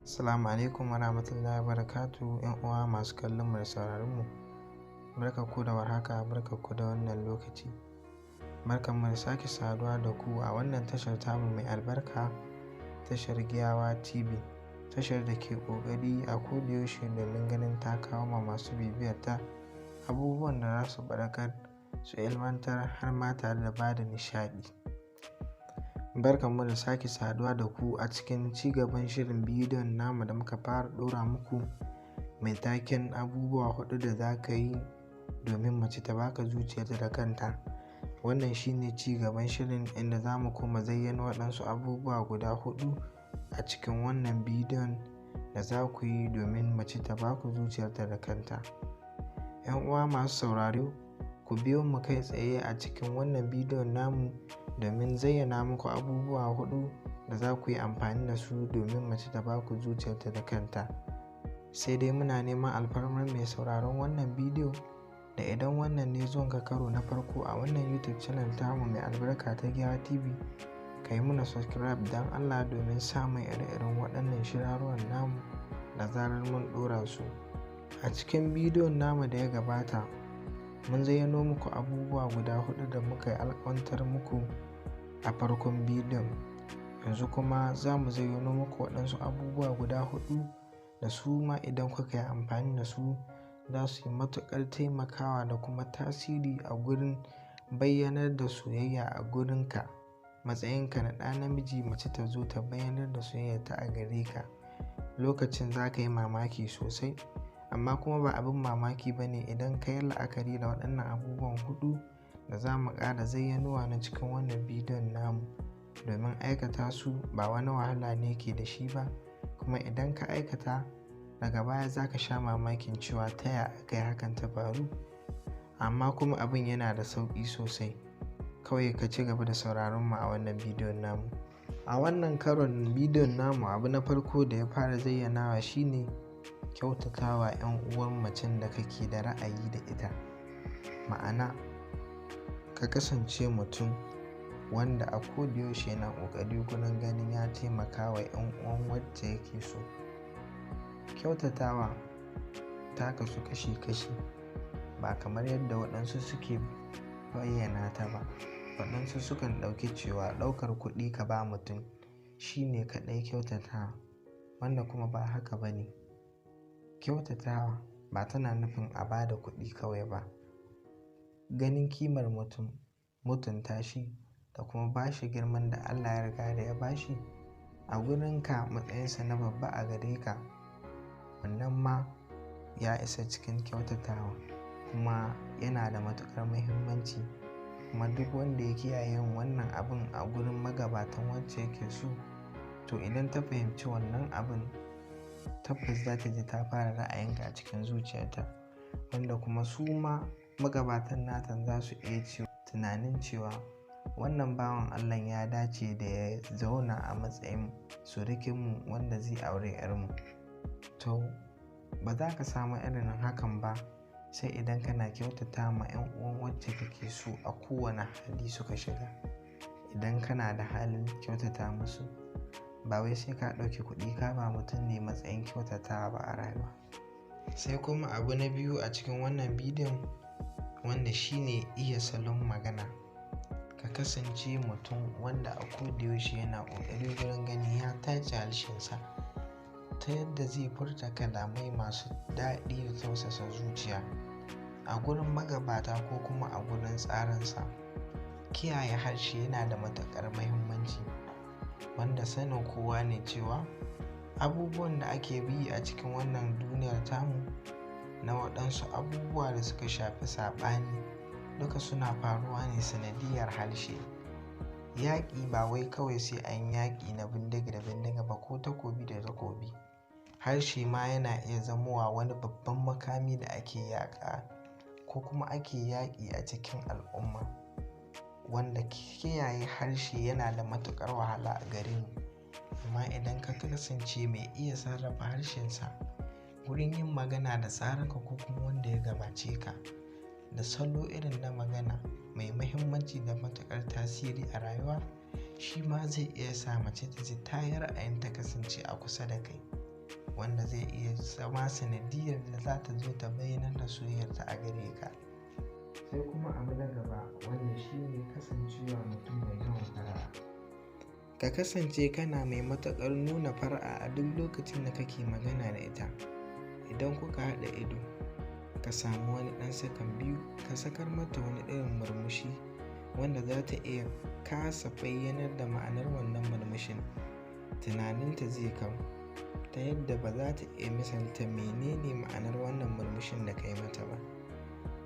Assalamu alaikum warahmatullahi wabarakatuh. ‘Yan uwa masu kallon mu da sauraron mu, barkanku da warhaka, barkanku da wannan lokaci. Barkanmu da sake saduwa da ku a wannan tashar tamu mai albarka, tashar Giyawa TV, tashar da ke ƙoƙari a kodayaushe domin ganin ta kawo ma masu bibiyar ta abubuwan da za su faɗakar, su ilmantar har ma tare da ba da nishaɗi. Barkanmu da sake saduwa da ku a cikin cigaban shirin bidiyon namu da muka fara ɗora muku mai taken abubuwa 4 da za ka yi domin mace ta baka zuciyarta da kanta. Wannan shine cigaban shirin inda za mu kuma zayyano waɗansu abubuwa guda 4 a cikin wannan bidiyon da za ku yi domin mace ta baku zuciyarta da kanta. 'Yan uwa masu sauraro, ku biyo mu kai tsaye a cikin wannan bidiyon namu domin zayyana muku abubuwa 4 da za ku yi amfani da su domin mace ta baku zuciyarta da kanta. Sai dai muna neman alfarmar mai sauraron wannan bidiyo da idan wannan ne zuwanka karo na farko a wannan YouTube channel tamu mai albarka ta Giyawa TV, ka yi mana subscribe don Allah domin samun ire-iren waɗannan shirarruwan namu da zarar mun ɗora su. A cikin bidiyon namu da ya gabata, mun zayyano muku abubuwa guda 4 da muka yi alƙawantar muku a farkon bidiyon. Yanzu kuma za mu zayyano muku waɗansu abubuwa guda 4 da su ma idan kuka yi amfani da su za su yi matuƙar taimakawa da kuma tasiri a gurin bayyanar da soyayya a gurinka. Matsayinka na ɗa namiji, mace ta zo ta bayyanar da soyayyarta a gare ka, lokacin za ka yi mamaki sosai. Amma kuma ba abin mamaki ba ne idan ka yi la'akari da waɗannan abubuwan 4 da za mu ƙara zayyanowa na cikin wannan bidiyon namu. Domin aikata su ba wani wahala ne ke da shi ba, kuma idan ka aikata daga baya za ka sha mamakin cewa ta ya aka yi hakan ta faru. Amma kuma abin yana da sauƙi sosai, kawai ka ci gaba da sauraron mu a wannan bidiyon namu. A wannan karon bidiyon namu, abu na farko da ya fara zayyanawa shine kyautatawa 'yan uwan macen da kake da ra'ayi da ita. Ma'ana, ka kasance mutum wanda a kodayaushe yana ƙoƙari gurin ganin ya taimaka wa 'yan uwan wacce yake so. Kyautatawa ta kasu kashi-kashi, ba kamar yadda waɗansu suke bayyana ta ba. Waɗansu sukan ɗauki cewa ɗaukar kuɗi ka ba mutum shine kaɗai kyautatawa, wanda kuma ba haka ba ne. Kyautatawa ba tana nufin a ba da kuɗi kawai ba. Ganin kimar mutum, mutunta shi da kuma ba shi girman da Allah ya riga da ya ba shi a gurinka matsayinsa na babba a gare ka, wannan ma ya isa cikin kyautatawa, kuma yana da matuƙar muhimmanci. Kuma duk wanda ya kiyaye yin wannan abin a gurin magabatan wacce yake so, to idan ta fahimci wannan abin, tabbas za ta ji ta fara ra'ayinka a cikin zuciyarta, wanda kuma su ma magabatan natan za su iya tunanin cewa wannan bawan Allah ya dace da ya zauna a matsayin surukinmu wanda zai aure 'yarmu. To ba za ka samu irin hakan ba sai idan kana kyautata ma 'yan uwan wacce kake so a kowane hali suka shiga. Idan kana da halin kyautata musu, ba wai sai ka ɗauki kuɗi ka ba mutum ne matsayin kyautatawa ba a rayuwa. Sai kuma abu na biyu a cikin wannan bidiyon, wanda shine iya salon magana. Ka kasance mutum wanda a kodayaushe yana ƙoƙari gurin ganin ya tace harshensa ta yadda zai furta kalamai masu daɗi da tausasa zuciya a gurin magabata ko kuma a gurin tsarinsa. Kiyaye harshe yana da matuƙar muhimmanci, wanda sanin kowa ne cewa abubuwan da ake bi a cikin wannan duniyar tamu na waɗansu abubuwa da suka shafi saɓani duka suna faruwa ne sanadiyar harshe. Yaƙi ba wai kawai sai an yaƙi na bindiga da bindiga ba ko takobi da takobi. Harshe ma yana iya zamowa wani babban makami da ake yaƙa ko kuma ake yaƙi a cikin al'umma, wanda kiyaye harshe yana da matuƙar wahala a gare mu. Amma idan ka kasance mai iya sarrafa harshensa wurin yin magana da tsarinka ko kuma wanda ya gabace ka, da salo irin na magana mai muhimmanci da matuƙar tasiri a rayuwa, shi ma zai iya sa mace ta ji ta yi ra'ayin ta kasance a kusa da kai. wanda zai iya zama sanadiyar da za ta zo ta bayyanar da soyayyarta a gare ka. Sai kuma abu na gaba wanda shi ne kasancewa mutum mai yawan fara'a. Ka kasance kana mai matuƙar nuna fara'a a duk lokacin da kake magana da ita. Idan kuka haɗa ido, ka samu wani ɗan sakan biyu ka sakar mata wani irin murmushi wanda za ta iya kasa bayyanar da ma'anar wannan murmushin. Tunaninta zai kau ta yadda ba za ta iya misalta menene ma'anar wannan murmushin da ka yi mata ba.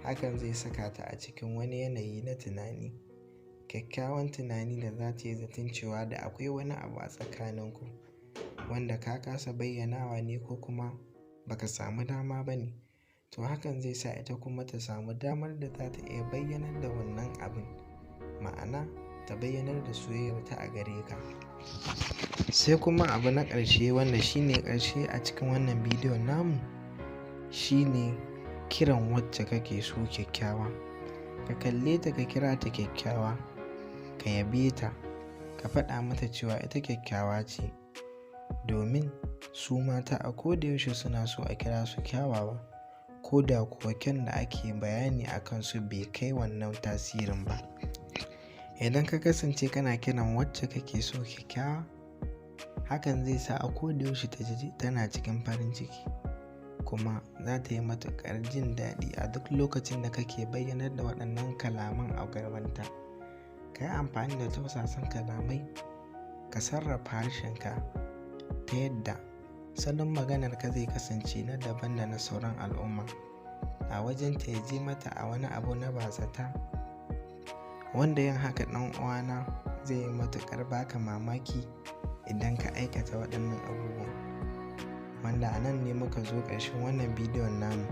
Hakan zai saka ta a cikin wani yanayi na tunani, kyakkyawan tunani da za ta yi zaton cewa da akwai wani abu a tsakaninku wanda ka kasa bayyanawa ne ko kuma baka samu dama ba ne. To hakan zai sa ita kuma ta samu damar da za ta iya bayyanar da wannan abin, ma'ana ta bayyanar da soyayyarta a gare ka. Sai kuma abu na ƙarshe wanda shine ƙarshe a cikin wannan bidiyon namu, shine kiran wacce kake so kyakkyawa. Ka kalle ta ka kira ta kyakkyawa, ka yabe ta, ka faɗa mata cewa ita kyakkyawa ce, domin su mata a kodayaushe suna so a kira su kyawawa, ko da kuwa kyan da ake bayani a kansu bai kai wannan tasirin ba. Idan ka kasance kana kiran wacce kake so kyakkyawa, hakan zai sa a kodayaushe ta ji tana cikin farin ciki, kuma za ta yi matuƙar jin daɗi a duk lokacin da kake bayyanar da waɗannan kalaman a gabanta. Ka yi amfani da tausasan kalamai, ka sarrafa harshenka ta yadda salon maganarka zai kasance na daban da na sauran al'umma. A wajen ta ji mata a wani abu na bazata, wanda yin haka ɗan uwana zai yi matuƙar baka mamaki idan ka aikata waɗannan abubuwan. Wanda a nan ne muka zo ƙarshen wannan bidiyon namu.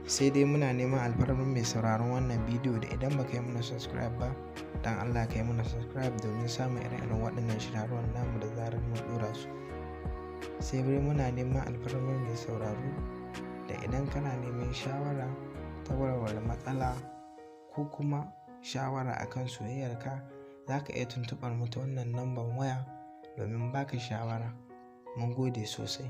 Sai dai muna neman alfarmar mai sauraron wannan bidiyo da idan baka yi mana subscribe ba, dan Allah ka yi mana subscribe domin samun ire-iren waɗannan shirarwan namu da zarar mun ɗora su. Sai dai muna neman alfarmar mai sauraro da idan kana neman shawara ta warware matsala ko kuma shawara akan soyayyarka, za ka iya tuntuɓar mu ta wannan lambar waya domin baka shawara. Mun gode sosai.